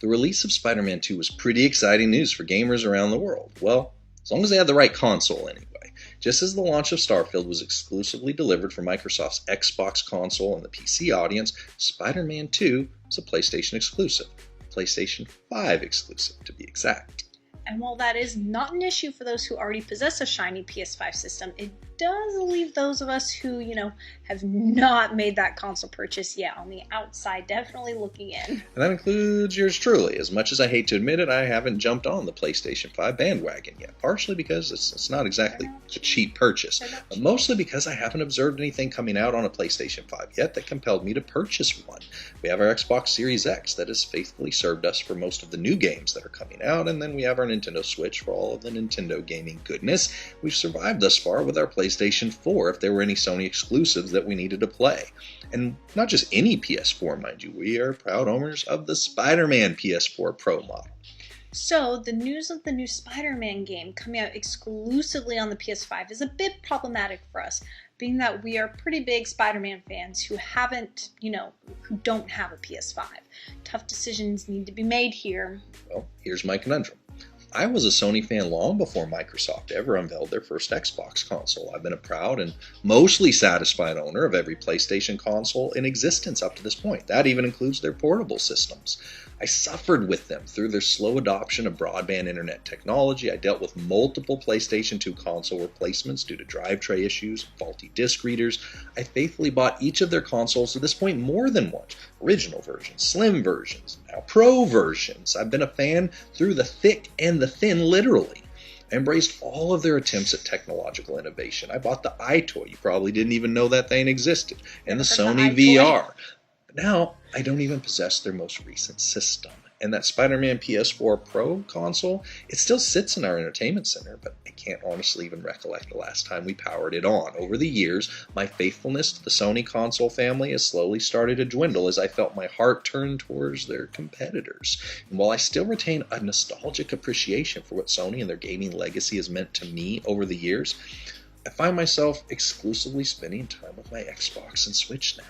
The release of Spider-Man 2 was pretty exciting news for gamers around the world. Well, as long as they had the right console anyway. Just as the launch of Starfield was exclusively delivered for Microsoft's Xbox console and the PC audience, Spider-Man 2 is a PlayStation exclusive. PlayStation 5 exclusive, to be exact. And while that is not an issue for those who already possess a shiny PS5 system, it does leave those of us who, have not made that console purchase yet on the outside, definitely looking in. And that includes yours truly. As much as I hate to admit it, I haven't jumped on the PlayStation 5 bandwagon yet. Partially because it's not exactly a cheap purchase, but mostly because I haven't observed anything coming out on a PlayStation 5 yet that compelled me to purchase one. We have our Xbox Series X that has faithfully served us for most of the new games that are coming out, and then we have our Nintendo Switch for all of the Nintendo gaming goodness. We've survived thus far with our PlayStation 4 if there were any Sony exclusives that we needed to play. And not just any PS4, mind you, we are proud owners of the Spider-Man PS4 Pro model. So, the news of the new Spider-Man game coming out exclusively on the PS5 is a bit problematic for us, being that we are pretty big Spider-Man fans who who don't have a PS5. Tough decisions need to be made here. Well, here's my conundrum. I was a Sony fan long before Microsoft ever unveiled their first Xbox console. I've been a proud and mostly satisfied owner of every PlayStation console in existence up to this point. That even includes their portable systems. I suffered with them through their slow adoption of broadband internet technology. I dealt with multiple PlayStation 2 console replacements due to drive tray issues, faulty disc readers. I faithfully bought each of their consoles to this point more than once. Original versions, slim versions, now pro versions. I've been a fan through the thick and the thin, literally. I embraced all of their attempts at technological innovation. I bought the iToy. You probably didn't even know that thing existed. And the Sony VR. But now, I don't even possess their most recent system. And that Spider-Man PS4 Pro console, it still sits in our entertainment center, but I can't honestly even recollect the last time we powered it on. Over the years, my faithfulness to the Sony console family has slowly started to dwindle as I felt my heart turn towards their competitors. And while I still retain a nostalgic appreciation for what Sony and their gaming legacy has meant to me over the years, I find myself exclusively spending time with my Xbox and Switch now.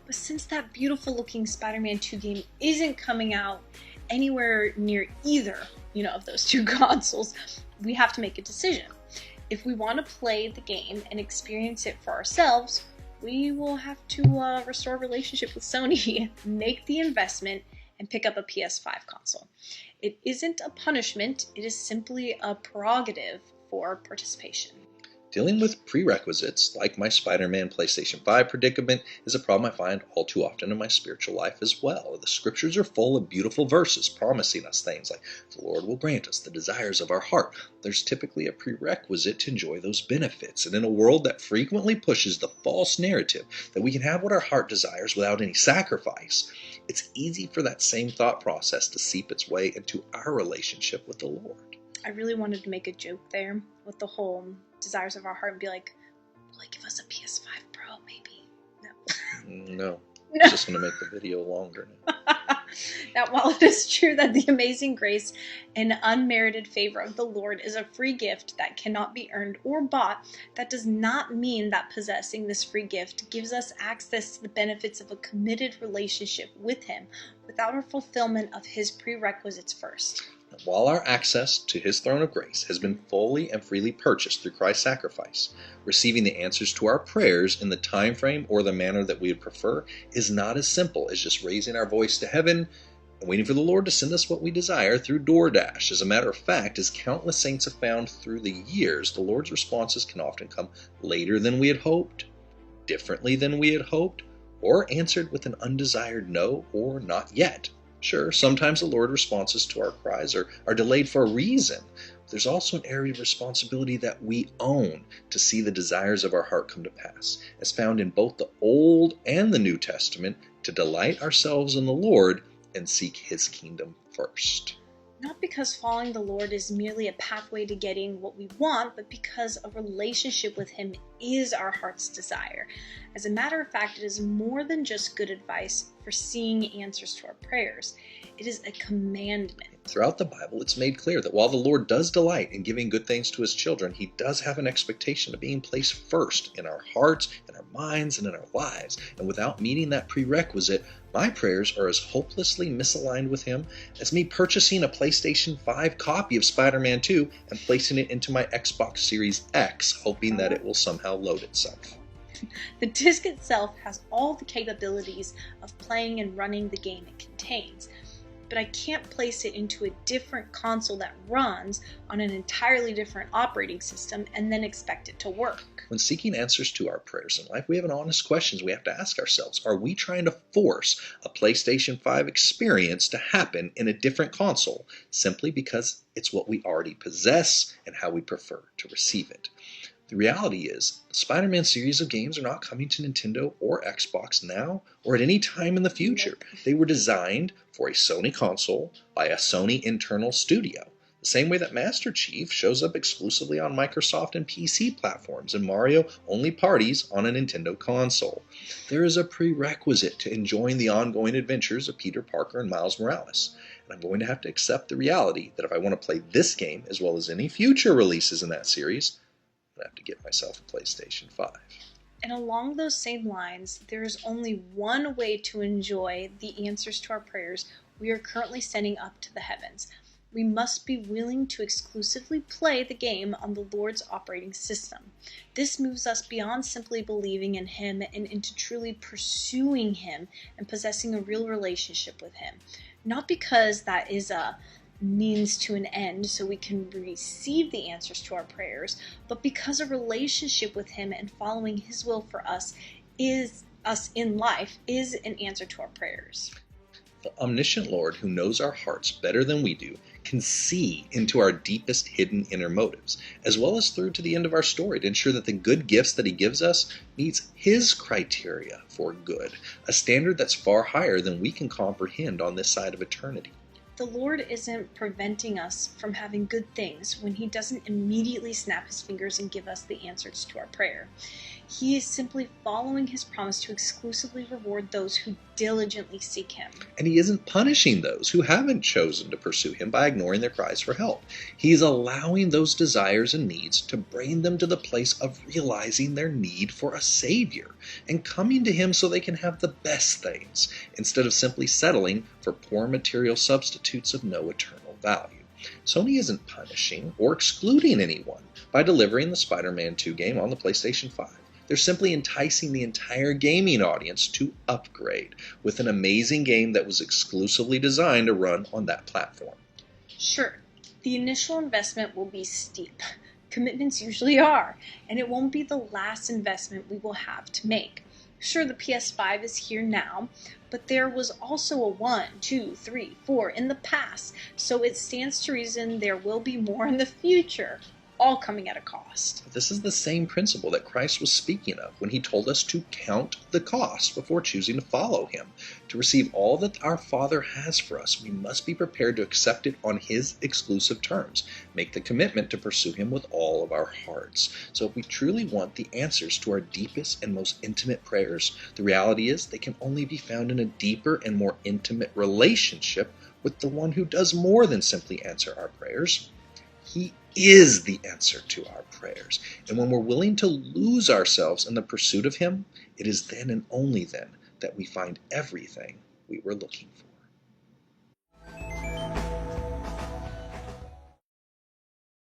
But since that beautiful looking Spider-Man 2 game isn't coming out anywhere near either, of those two consoles, we have to make a decision. If we want to play the game and experience it for ourselves, we will have to restore a relationship with Sony, make the investment, and pick up a PS5 console. It isn't a punishment, it is simply a prerogative for participation. Dealing with prerequisites, like my Spider-Man PlayStation 5 predicament, is a problem I find all too often in my spiritual life as well. The scriptures are full of beautiful verses promising us things like, the Lord will grant us the desires of our heart. There's typically a prerequisite to enjoy those benefits, and in a world that frequently pushes the false narrative that we can have what our heart desires without any sacrifice, it's easy for that same thought process to seep its way into our relationship with the Lord. I really wanted to make a joke there with the whole desires of our heart and be like, will it give us a PS5 Pro, maybe? No. It's just going to make the video longer now. Now, while it is true that the amazing grace and unmerited favor of the Lord is a free gift that cannot be earned or bought, that does not mean that possessing this free gift gives us access to the benefits of a committed relationship with Him without our fulfillment of His prerequisites first. While our access to His throne of grace has been fully and freely purchased through Christ's sacrifice, receiving the answers to our prayers in the time frame or the manner that we would prefer is not as simple as just raising our voice to heaven and waiting for the Lord to send us what we desire through DoorDash. As a matter of fact, as countless saints have found through the years, the Lord's responses can often come later than we had hoped, differently than we had hoped, or answered with an undesired no or not yet. Sure, sometimes the Lord's responses to our cries are delayed for a reason. But there's also an area of responsibility that we own to see the desires of our heart come to pass, as found in both the Old and the New Testament, to delight ourselves in the Lord and seek His kingdom first. Not because following the Lord is merely a pathway to getting what we want, but because a relationship with Him is our heart's desire. As a matter of fact, it is more than just good advice for seeing answers to our prayers. It is a commandment. Throughout the Bible, it's made clear that while the Lord does delight in giving good things to His children, He does have an expectation of being placed first in our hearts, in our minds, and in our lives. And without meeting that prerequisite, My prayers are as hopelessly misaligned with him as me purchasing a PlayStation 5 copy of Spider-Man 2 and placing it into my Xbox Series X, hoping that it will somehow load itself. The disc itself has all the capabilities of playing and running the game it contains, but I can't place it into a different console that runs on an entirely different operating system and then expect it to work. When seeking answers to our prayers in life, we have an honest questions we have to ask ourselves. Are we trying to force a PlayStation 5 experience to happen in a different console simply because it's what we already possess and how we prefer to receive it? The reality is, the Spider-Man series of games are not coming to Nintendo or Xbox now or at any time in the future. They were designed for a Sony console by a Sony internal studio. The same way that Master Chief shows up exclusively on Microsoft and PC platforms and Mario only parties on a Nintendo console. There is a prerequisite to enjoying the ongoing adventures of Peter Parker and Miles Morales. And I'm going to have to accept the reality that if I want to play this game as well as any future releases in that series, I have to get myself a PlayStation 5. And along those same lines, there is only one way to enjoy the answers to our prayers we are currently sending up to the heavens. We must be willing to exclusively play the game on the Lord's operating system. This moves us beyond simply believing in Him and into truly pursuing Him and possessing a real relationship with Him. Not because that is a means to an end so we can receive the answers to our prayers, but because a relationship with Him and following His will for us in life is an answer to our prayers. The omniscient Lord, who knows our hearts better than we do, can see into our deepest hidden inner motives, as well as through to the end of our story to ensure that the good gifts that He gives us meets His criteria for good, a standard that's far higher than we can comprehend on this side of eternity. The Lord isn't preventing us from having good things when He doesn't immediately snap His fingers and give us the answers to our prayer. He is simply following His promise to exclusively reward those who diligently seek Him. And He isn't punishing those who haven't chosen to pursue Him by ignoring their cries for help. He's allowing those desires and needs to bring them to the place of realizing their need for a Savior and coming to Him so they can have the best things, instead of simply settling for poor material substitutes of no eternal value. Sony isn't punishing or excluding anyone by delivering the Spider-Man 2 game on the PlayStation 5. They're simply enticing the entire gaming audience to upgrade with an amazing game that was exclusively designed to run on that platform. Sure, the initial investment will be steep. Commitments usually are, and it won't be the last investment we will have to make. Sure, the PS5 is here now, but there was also a 1, 2, 3, 4 in the past, so it stands to reason there will be more in the future, all coming at a cost. This is the same principle that Christ was speaking of when He told us to count the cost before choosing to follow Him. To receive all that our Father has for us, we must be prepared to accept it on His exclusive terms, make the commitment to pursue Him with all of our hearts. So if we truly want the answers to our deepest and most intimate prayers, the reality is they can only be found in a deeper and more intimate relationship with the one who does more than simply answer our prayers. He is the answer to our prayers. And when we're willing to lose ourselves in the pursuit of Him, it is then and only then that we find everything we were looking for.